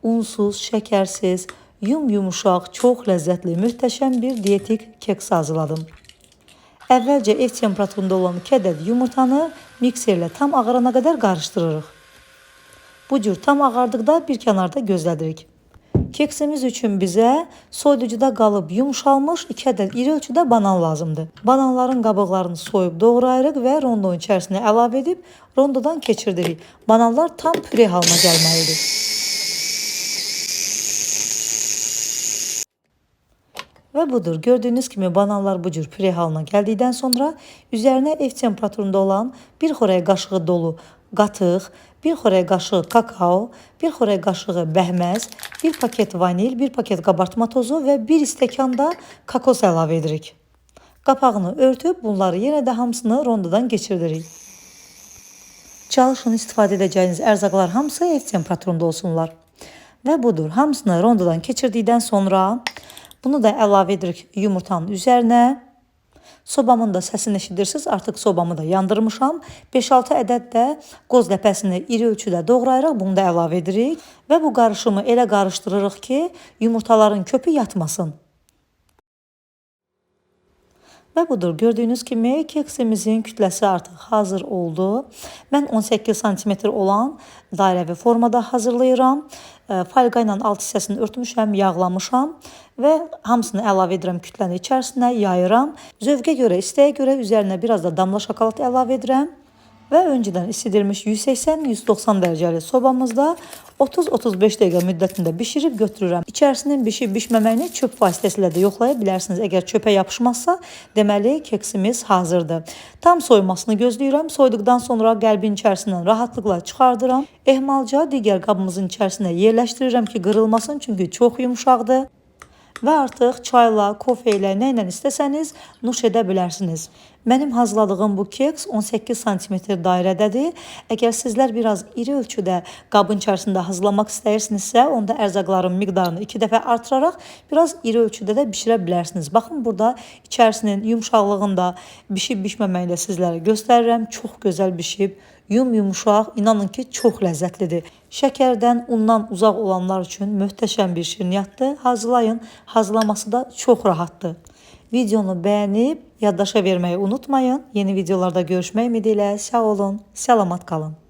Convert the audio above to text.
unsuz, şəkərsiz, yumuşaq, çox ləzzətli, möhtəşəm bir dietik keks hazırladım. Əvvəlcə ev temperaturunda olan 2 ədəd yumurtanı mikserlə tam ağarana qədər qarışdırırıq. Bu cür tam ağardıqda bir kənarda gözlədirik. Keksimiz üçün bizə soyuducuda qalıb yumuşalmış 2 ədəd iri ölçüdə banan lazımdır. Bananların qabıqlarını soyub doğrayırıq və rondonun içərisinə əlavə edib rondodan keçirdirik. Bananlar tam püre halına gəlməlidir. Və budur, gördüyünüz kimi bananlar bu cür püre halına gəldikdən sonra üzərinə ev temperaturunda olan bir xörək qaşığı dolu qatıq, bir xörək qaşığı kakao, bir xörək qaşığı bəhməz, bir paket vanil, bir paket qabartma tozu və bir stəkan da kakos əlavə edirik. Qapağını örtüb bunları yenə də hamısını rondodan keçirdirik. Çalışın istifadə edəcəyiniz ərzaqlar hamısı ev temperaturunda olsunlar. Və budur, hamısını rondodan keçirdikdən sonra bunu da əlavə edirik yumurtanın üzərinə. Sobamın da səsini eşidirsiniz, artıq sobamı da yandırmışam. 5-6 ədəd də qoz ləpəsini iri ölçüdə doğrayırıq, bunu da əlavə edirik. Və bu qarışımı elə qarışdırırıq ki, yumurtaların köpü yatmasın. Və budur, gördüyünüz kimi keksimizin kütləsi artıq hazır oldu. Mən 18 cm olan dairəvi formada hazırlayıram. Folqa ilə alt hissəsini örtmüşəm, yağlamışam və hamısını əlavə edirəm kütlənin içərisinə, yayıram. Zövqə görə, istəyə görə üzərinə biraz da damla şokolad əlavə edirəm. Və öncədən isidilmiş 180-190 dərəcəli sobamızda 30-35 dəqiqə müddətində bişirib götürürəm. İçərisinin bişib-bişməməyini çöp vasitəsilə də yoxlaya bilərsiniz. Əgər çöpə yapışmazsa, deməli keksimiz hazırdır. Tam soymasını gözləyirəm. Soyduqdan sonra qəlbin içərisindən rahatlıqla çıxardıram. Ehmalca digər qabımızın içərisinə yerləşdirirəm ki, qırılmasın, çünki çox yumuşaqdır. Və artıq çayla, kofe ilə, nə ilə istəsəniz nuş edə bilərsiniz. Mənim hazırladığım bu keks 18 cm dairədədir. Əgər sizlər biraz iri ölçüdə qabın içərisində hazırlamaq istəyirsinizsə, onda ərzaqların miqdarını 2 dəfə artıraraq biraz iri ölçüdə də bişirə bilərsiniz. Baxın, burada içərisinin yumuşaqlığını da bişib-bişməməyini də sizlərə göstərirəm. Çox gözəl bişib, yumuşaq, inanın ki, çox ləzzətlidir. Şəkərdən, undan uzaq olanlar üçün möhtəşəm bir şirniyyatdır. Hazırlayın, hazırlaması da çox rahatdır. Videonu bəyənib yaddaşa verməyi unutmayın. Yeni videolarda görüşmək ümidi ilə sağ olun, salamat qalın.